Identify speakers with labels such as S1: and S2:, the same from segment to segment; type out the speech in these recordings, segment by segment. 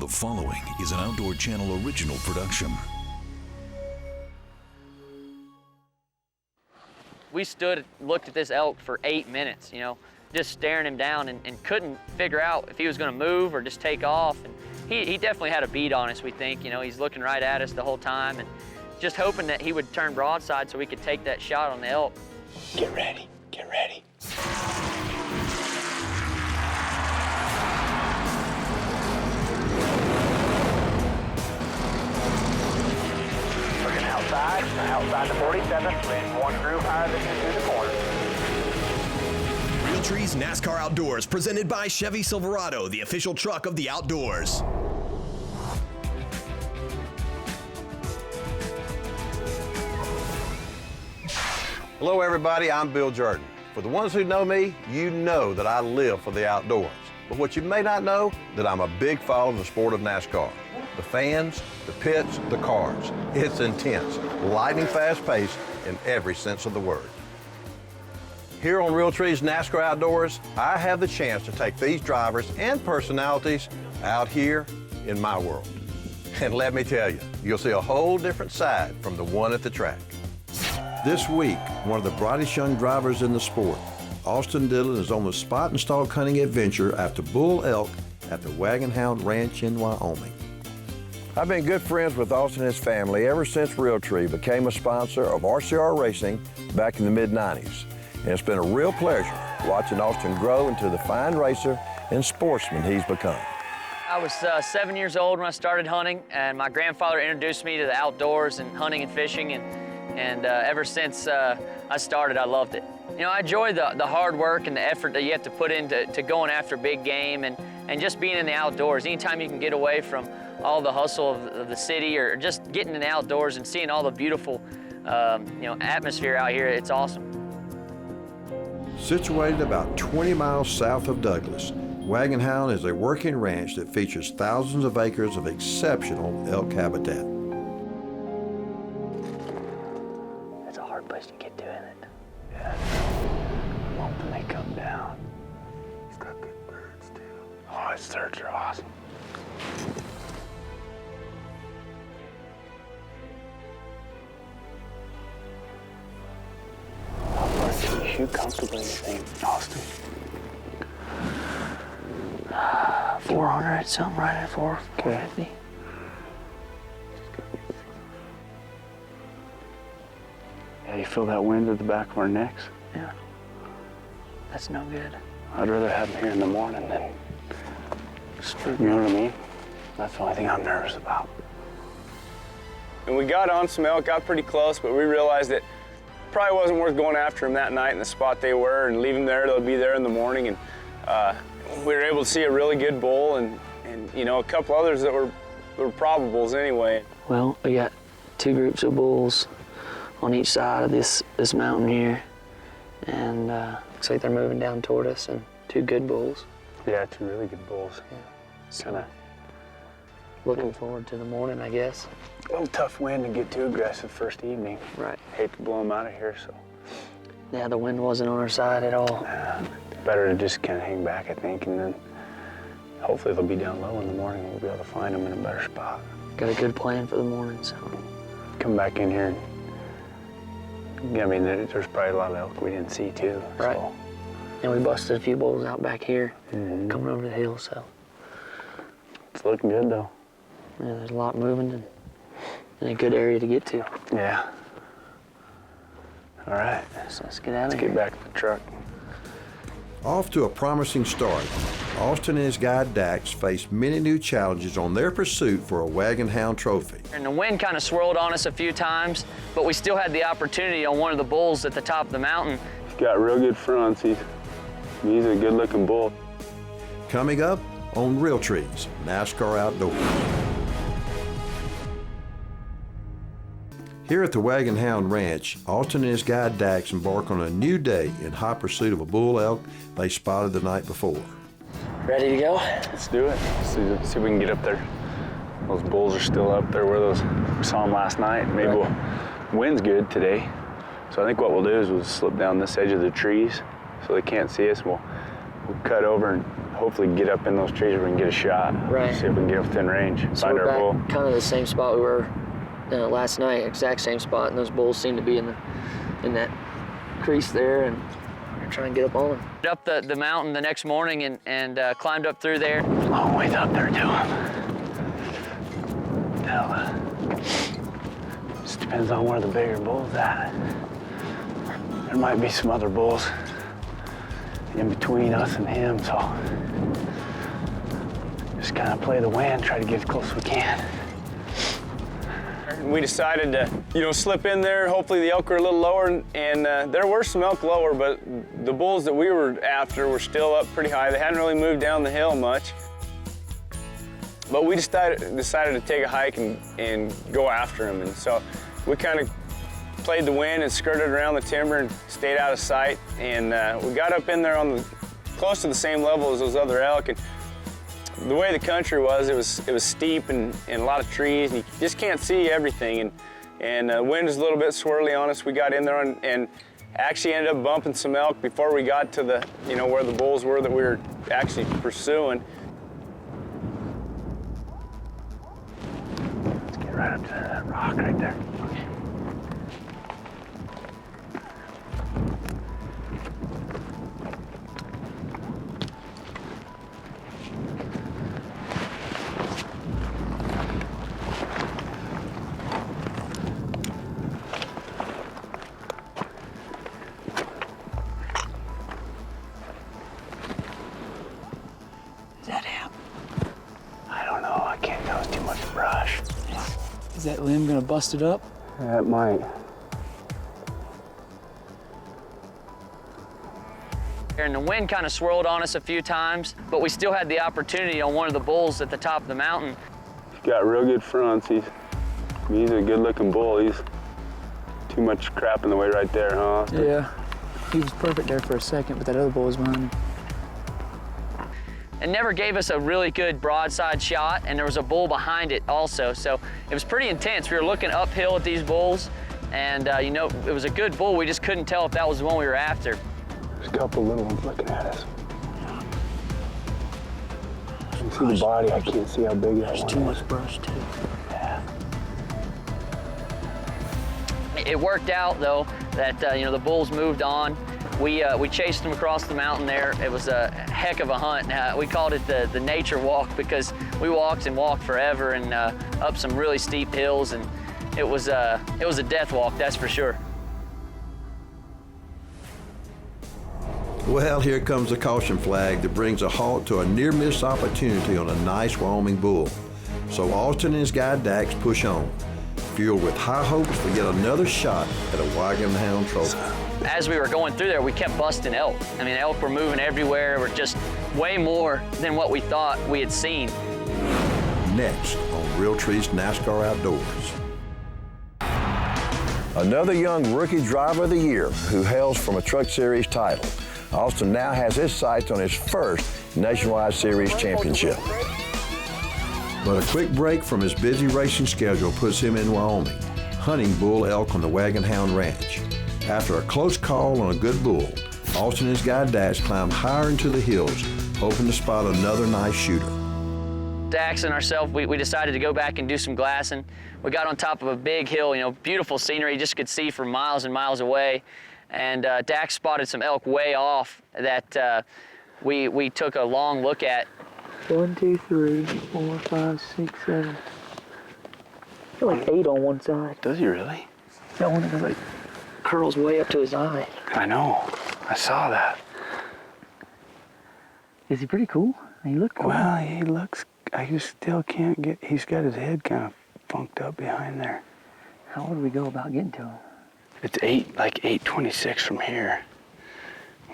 S1: The following is an Outdoor Channel original production.
S2: We stood, looked at this elk for 8 minutes, just staring him down and couldn't figure out if he was gonna move or just take off. And he definitely had a bead on us, we think. He's looking right at us the whole time and just hoping that he would turn broadside so we could take that shot on the elk.
S3: Get ready, get ready. Outside the 47, in one group higher than you through the corner.
S4: RealTree's NASCAR Outdoors, presented by Chevy Silverado, the official truck of the outdoors.
S5: Hello everybody, I'm Bill Jordan. For the ones who know me, you know that I live for the outdoors. But what you may not know, that I'm a big follower of the sport of NASCAR. The fans, the pits, the cars. It's intense, lightning fast paced in every sense of the word. Here on RealTree's NASCAR Outdoors, I have the chance to take these drivers and personalities out here in my world. And let me tell you, you'll see a whole different side from the one at the track. This week, one of the brightest young drivers in the sport, Austin Dillon, is on the spot and stalk hunting adventure after bull elk at the Wagonhound Ranch in Wyoming. I've been good friends with Austin and his family ever since RealTree became a sponsor of RCR Racing back in the mid-90s. And it's been a real pleasure watching Austin grow into the fine racer and sportsman he's become.
S2: I was 7 years old when I started hunting, and my grandfather introduced me to the outdoors and hunting and fishing, and ever since I started, I loved it. I enjoy the hard work and the effort that you have to put into going after big game and just being in the outdoors. Anytime you can get away from all the hustle of the city or just getting in the outdoors and seeing all the beautiful atmosphere out here, it's awesome.
S5: Situated about 20 miles south of Douglas, Wagonhound is a working ranch that features thousands of acres of exceptional elk habitat.
S3: It's a hard place to get to, isn't it? Yeah. When they come down. It's got good birds, too. Oh, its birds are awesome. Shoot comfortably, I think, Austin. 400, something right at 450. Yeah, you feel that wind at the back of our necks?
S2: Yeah, that's no good.
S3: I'd rather have them here in the morning than, you know what I mean? That's the only thing I'm nervous about.
S6: And we got on some elk, got pretty close, but we realized that probably wasn't worth going after them that night in the spot they were and leave them there. They'll be there in the morning. And we were able to see a really good bull and a couple others that were probables anyway.
S2: Well, we got two groups of bulls on each side of this mountain here, and looks like they're moving down toward us, and two good bulls.
S3: Yeah, two really good bulls.
S2: Yeah.
S3: So kinda
S2: looking forward to the morning, I guess.
S3: A little tough wind to get too aggressive first evening.
S2: Right.
S3: Hate to blow them out of here, so.
S2: Yeah, the wind wasn't on our side at all.
S3: Better to just kind of hang back, I think, and then hopefully they'll be down low in the morning. We'll be able to find them in a better spot.
S2: Got a good plan for the morning, so.
S3: Come back in here. Yeah, I mean, there's probably a lot of elk we didn't see, too.
S2: Right.
S3: So.
S2: And we busted a few bulls out back here, coming over the hill, so.
S3: It's looking good, though.
S2: Yeah, there's a lot moving and a good area to get to.
S3: Yeah. All right.
S2: So let's get out of
S3: here.
S2: here.
S3: Let's get back to the truck.
S5: Off to a promising start, Austin and his guide Dax faced many new challenges on their pursuit for a Wagonhound trophy.
S2: And the wind kind of swirled on us a few times, but we still had the opportunity on one of the bulls at the top of the mountain.
S3: He's got real good fronts. He's a good-looking bull.
S5: Coming up on RealTree's NASCAR Outdoors. Here at the Wagonhound Ranch, Austin and his guide Dax embark on a new day in hot pursuit of a bull elk they spotted the night before.
S2: Ready to go?
S3: Let's do it. See if we can get up there. Those bulls are still up there where we saw them last night. Maybe wind's good today. So I think what we'll do is we'll slip down this edge of the trees so they can't see us. We'll cut over and
S6: hopefully get up in those trees where we can get a shot.
S2: Right.
S6: See if we can get within range.
S2: So
S6: Find
S2: we're
S6: our bull.
S2: back kind of the same spot we were last night, exact same spot, and those bulls seem to be in that crease there, and we're trying to get up on them. Up the mountain the next morning and climbed up through there.
S3: Long ways up there to him. Just depends on where the bigger bull's at. There might be some other bulls in between us and him, so just kind of play the wind, try to get as close as we can.
S6: We decided to, slip in there. Hopefully the elk were a little lower, and there were some elk lower, but the bulls that we were after were still up pretty high. They hadn't really moved down the hill much. But we decided to take a hike and go after them, and so we kind of played the wind and skirted around the timber and stayed out of sight. And we got up in there close to the same level as those other elk. And the way the country was, it was steep and a lot of trees, and you just can't see everything. And the wind was a little bit swirly on us. We got in there and actually ended up bumping some elk before we got to the, where the bulls were that we were actually pursuing.
S3: Let's get right up to that rock right there. Okay.
S2: Is that him?
S3: I don't know, I can't tell, it's too much brush.
S7: Is that limb gonna bust it up?
S6: That might.
S2: And the wind kind of swirled on us a few times, but we still had the opportunity on one of the bulls at the top of the mountain.
S6: He's got real good fronts. He's a good-looking bull. He's too much crap in the way right there, huh?
S7: Yeah. He was perfect there for a second, but that other bull was behind him.
S2: It never gave us a really good broadside shot, and there was a bull behind it also, so it was pretty intense. We were looking uphill at these bulls, and it was a good bull. We just couldn't tell if that was the one we were after.
S6: There's a couple little ones looking at us. I can see the body. I can't see how big that one is.
S7: There's too much brush, too.
S3: Yeah.
S2: It worked out, though, that the bulls moved on. We chased them across the mountain there. It was a heck of a hunt. We called it the nature walk because we walked and walked forever and up some really steep hills, and it was a death walk, that's for sure.
S5: Well, here comes the caution flag that brings a halt to a near-miss opportunity on a nice Wyoming bull. So Austin and his guy Dax push on, fueled with high hopes for yet another shot at a Wagonhound trophy.
S2: As we were going through there, we kept busting elk. I mean, elk were moving everywhere. We're just way more than what we thought we had seen.
S5: Next on RealTree's NASCAR Outdoors. Another young rookie driver of the year who hails from a Truck Series title. Austin now has his sights on his first Nationwide Series championship. But a quick break from his busy racing schedule puts him in Wyoming, hunting bull elk on the Wagonhound Ranch. After a close call on a good bull, Austin and his guy Dax climbed higher into the hills, hoping to spot another nice shooter.
S2: Dax and ourselves, we decided to go back and do some glassing. We got on top of a big hill, beautiful scenery, you just could see for miles and miles away. And Dax spotted some elk way off that we took a long look at.
S7: 1, 2, 3, 4, 5, 6, 7. I feel like 8 on one side.
S3: Does he really?
S7: That one that like curls way up to his eye.
S3: I know, I saw that.
S7: Is he pretty cool? He looked cool.
S3: Well, he looks, I just still can't get, he's got his head kind of funked up behind there.
S7: How would we go about getting to him?
S3: It's 8:26 from here.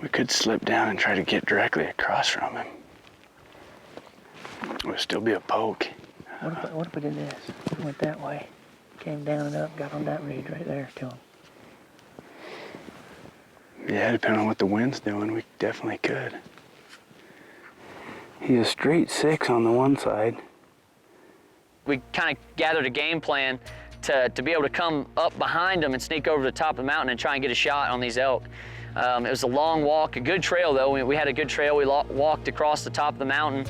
S3: We could slip down and try to get directly across from him. It would still be a poke.
S7: What if we did this? We went that way, came down and up, got on that ridge right there to him.
S3: Yeah, depending on what the wind's doing, we definitely could. He's a straight 6 on the one side.
S2: We kind of gathered a game plan to be able to come up behind them and sneak over the top of the mountain and try and get a shot on these elk. It was a long walk, a good trail though. We had a good trail. We walked across the top of the mountain.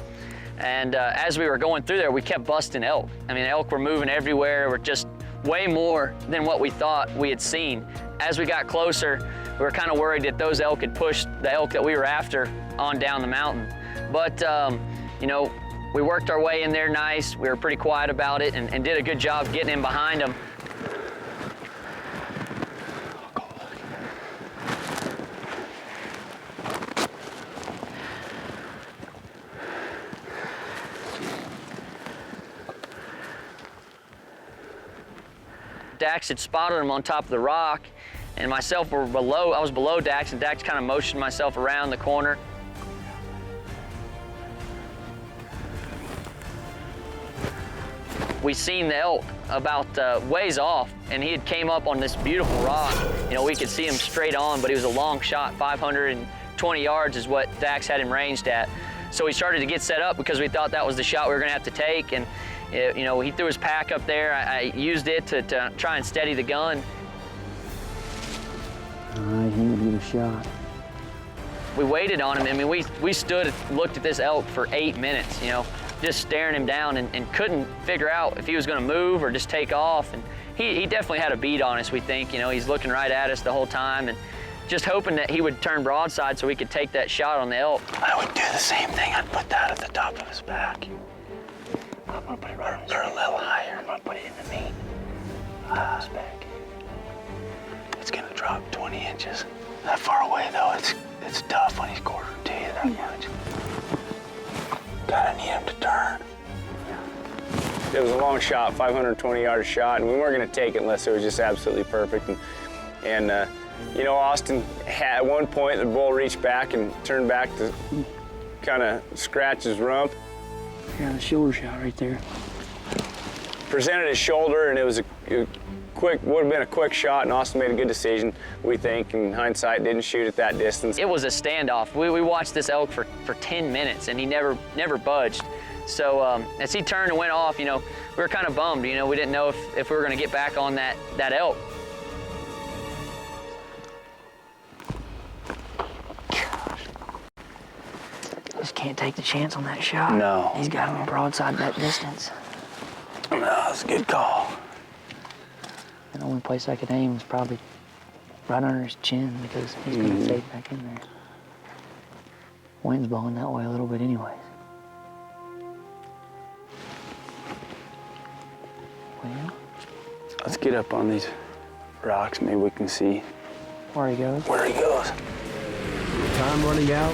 S2: And as we were going through there, we kept busting elk. I mean, elk were moving everywhere. Were just way more than what we thought we had seen. As we got closer, we were kind of worried that those elk had pushed the elk that we were after on down the mountain. But, you know, we worked our way in there nice. We were pretty quiet about it and did a good job getting in behind them. Dax had spotted him on top of the rock, and myself were below. I was below Dax, and Dax kind of motioned myself around the corner. We seen the elk about ways off, and he had came up on this beautiful rock. You know, we could see him straight on, but he was a long shot. 520 yards is what Dax had him ranged at. So we started to get set up because we thought that was the shot we were going to have to take. And you know, he threw his pack up there. I used it to try and steady the gun.
S7: All right, he would get a shot.
S2: We waited on him. I mean, we stood and looked at this elk for 8 minutes, you know, just staring him down and couldn't figure out if he was going to move or just take off. And he definitely had a bead on us, we think. You know, he's looking right at us the whole time and just hoping that he would turn broadside so we could take that shot on the elk.
S3: I would do the same thing. I'd put that at the top of his back. I'm gonna put it right or a little higher. I'm gonna put it in the meat. His back. It's gonna drop 20 inches. That far away though, it's tough when he's quartered to you that much. Gotta need him to turn.
S6: It was a long shot, 520-yard shot, and we weren't gonna take it unless it was just absolutely perfect. And you know, Austin had, at one point, the bull reached back and turned back to kind of scratch his rump.
S7: Yeah, the shoulder shot right there.
S6: Presented his shoulder, and it was would have been a quick shot, and Austin made a good decision, we think. In hindsight, didn't shoot at that distance.
S2: It was a standoff. We watched this elk for 10 minutes, and he never budged. So as he turned and went off, you know, we were kind of bummed. You know, we didn't know if we were going to get back on that elk.
S7: Just can't take the chance on that shot.
S3: No.
S7: He's got him broadside that distance.
S3: No, that's a good call.
S7: The only place I could aim is probably right under his chin because he's gonna fade back in there. Wind's blowing that way a little bit anyways. Well,
S3: Let's get up on these rocks. Maybe we can see
S7: where he goes.
S3: where he goes.
S5: Time running out,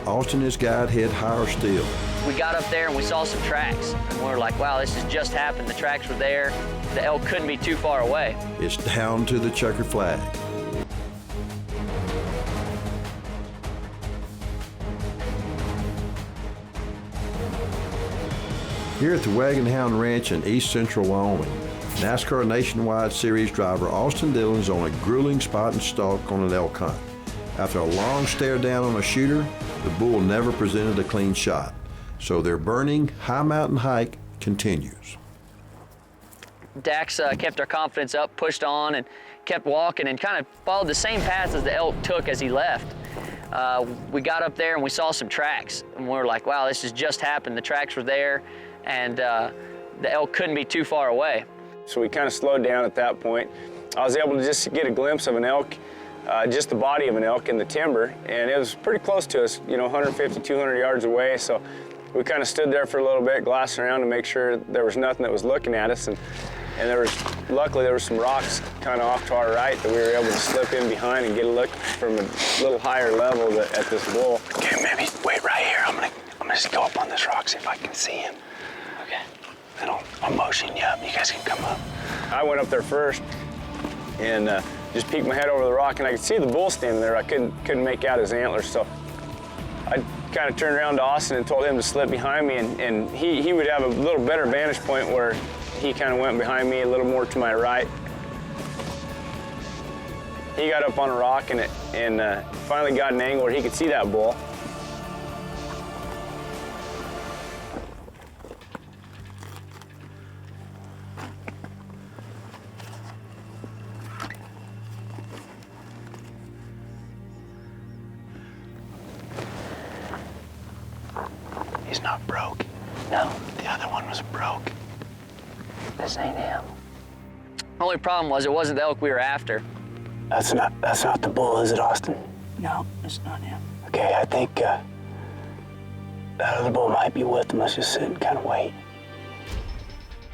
S5: Austin and his guide head higher still.
S2: We got up there and we saw some tracks. And we were like, wow, this has just happened. The tracks were there. The elk couldn't be too far away.
S5: It's down to the checkered flag. Here at the Wagonhound Ranch in east central Wyoming, NASCAR Nationwide Series driver Austin Dillon is on a grueling spot and stalk on an elk hunt. After a long stare down on a shooter, the bull never presented a clean shot. So their burning high mountain hike continues.
S2: Dax kept our confidence up, pushed on, and kept walking and kind of followed the same path as the elk took as he left. We got up there and we saw some tracks, and we were like, wow, this has just happened. The tracks were there, and the elk couldn't be too far away.
S6: So we kind of slowed down at that point. I was able to just get a glimpse of an elk, just the body of an elk in the timber, and it was pretty close to us, you know, 150, 200 yards away. So we kind of stood there for a little bit, glassing around to make sure there was nothing that was looking at us. And luckily there were some rocks kind of off to our right that we were able to slip in behind and get a look from a little higher level at this bull.
S3: Okay, maybe wait right here. I'm gonna just go up on this rock, see if I can see him. Okay. Then I'll motion you up. You guys can come up.
S6: I went up there first and just peeked my head over the rock, and I could see the bull standing there. I couldn't make out his antlers, so I kind of turned around to Austin and told him to slip behind me, and he would have a little better vantage point where he kind of went behind me a little more to my right. He got up on a rock and finally got an angle where he could see that bull.
S3: was broke.
S7: This ain't him.
S2: Only problem was it wasn't the elk we were after.
S3: That's not the bull, is it, Austin?
S7: No, it's not him.
S3: Okay, I think that other bull might be with him. Let's just sit and kind of wait.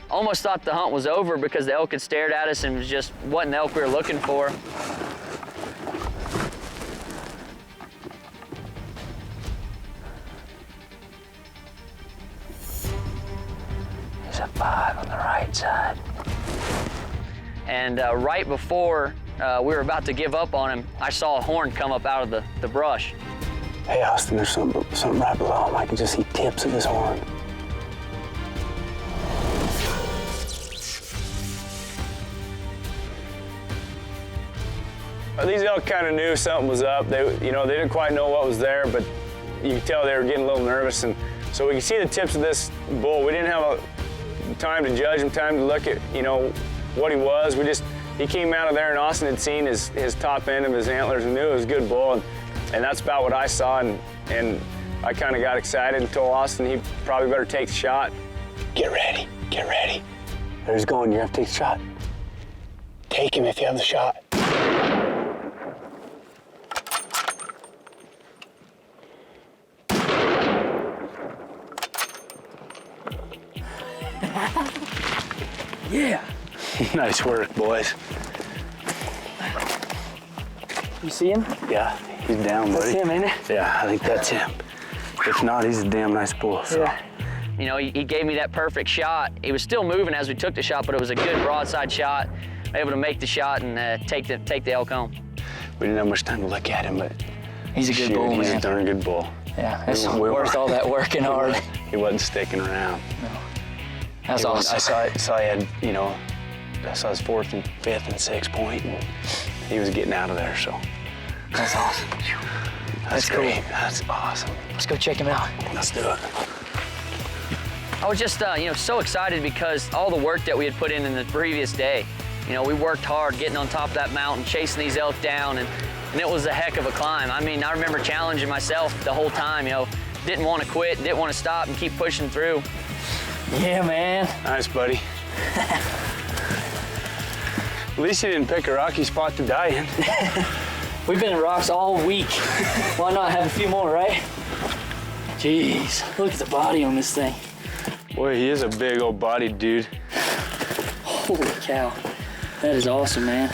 S2: Almost thought the hunt was over because the elk had stared at us and was just wasn't the elk we were looking for.
S7: He's a 5 on the right side.
S2: And right before we were about to give up on him, I saw a horn come up out of the brush.
S3: Hey, Austin, there's something right below him. I can just see tips of his horn.
S6: These elk kind of knew something was up. They didn't quite know what was there, but you could tell they were getting a little nervous. And so we could see the tips of this bull. We didn't have time to judge him, time to look at, what he was. He came out of there and Austin had seen his top end of his antlers and knew it was a good bull. And that's about what I saw. And I kind of got excited and told Austin he probably better take the shot.
S3: Get ready, get ready. There he's going, you have to take the shot. Take him if you have the shot.
S7: Yeah.
S3: Nice work, boys.
S7: You see him?
S3: Yeah, he's down, buddy.
S7: That's him, ain't it?
S3: Yeah, I think that's him. If not, he's a damn nice bull. So.
S7: Yeah.
S2: He gave me that perfect shot. He was still moving as we took the shot, but it was a good broadside shot. Able to make the shot and take the elk home.
S3: We didn't have much time to look at him, but
S7: He's a good bull,
S3: he's
S7: man.
S3: a darn good bull.
S7: Yeah, it's
S3: We were-
S7: worth all that work and hard.
S3: He wasn't sticking around.
S7: That's
S3: He was-
S7: awesome.
S3: I saw he had, I saw his 4th and 5th and 6th point, and he was getting out of there, so.
S7: That's awesome.
S3: That's
S7: cool.
S3: great. That's awesome.
S7: Let's go check him out.
S3: Let's do it.
S2: I was just, so excited because all the work that we had put in the previous day. We worked hard getting on top of that mountain, chasing these elk down, and it was a heck of a climb. I mean, I remember challenging myself the whole time, didn't want to quit, didn't want to stop and keep pushing through.
S7: Yeah, man.
S6: Nice, buddy. At least you didn't pick a rocky spot to die in.
S7: We've been in rocks all week. Why not have a few more, right? Jeez, look at the body on this thing.
S6: Boy, he is a big old bodied dude.
S7: Holy cow. That is awesome, man.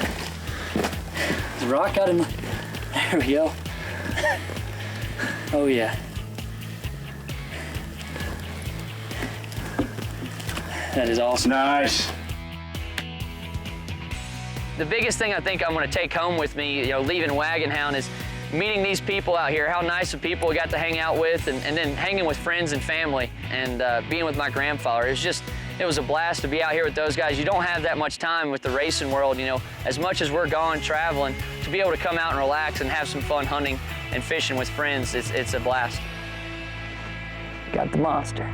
S7: The rock got him. There we go. Oh, yeah. That is awesome.
S6: Nice.
S2: The biggest thing I think I'm going to take home with me, leaving Wagonhound is meeting these people out here, how nice of people we got to hang out with, and then hanging with friends and family, and being with my grandfather. It was a blast to be out here with those guys. You don't have that much time with the racing world, as much as we're gone traveling, to be able to come out and relax and have some fun hunting and fishing with friends, it's a blast.
S7: Got the monster.